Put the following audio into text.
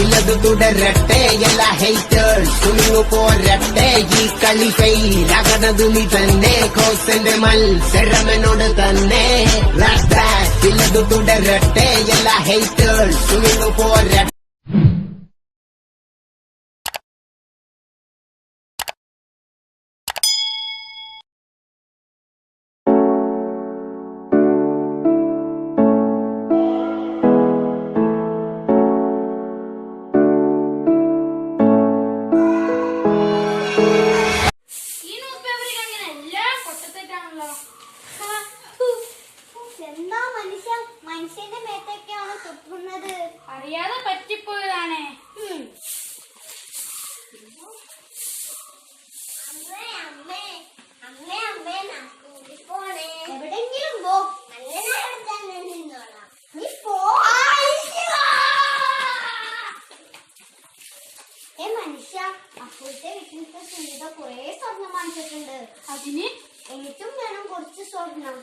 ഇല്ലത് തുടരട്ടെ എല്ലാ ഹേറ്റേഴ്സ് തുണിഞ്ഞു പോരട്ടെ ഈ കളി ഫെയിലാകണത് നീ തന്നെ കോസന്റെ മത്സരമെന്നോട് തന്നെ ഇല്ലത് തുടരട്ടെ എല്ലാ ഹേറ്റേഴ്സ് തുണിഞ്ഞു പോരട്ടെ. എന്താ മനുഷ്യന്റെ മേത്തേക്കാണ് തുപ്പുന്നത്? അറിയാതെ പറ്റിപ്പോയതാണേ. എവിടെങ്കിലും പോ, നിന്നോളാം. നീ പോ. മനുഷ്യ, അപ്പോഴത്തെ വീട്ടിലത്തെ സുനിത കുറെ സ്വർണം വാങ്ങിച്ചിട്ടുണ്ട്. അതിന് എനിക്കും വേണം കുറച്ച് സ്വർണം.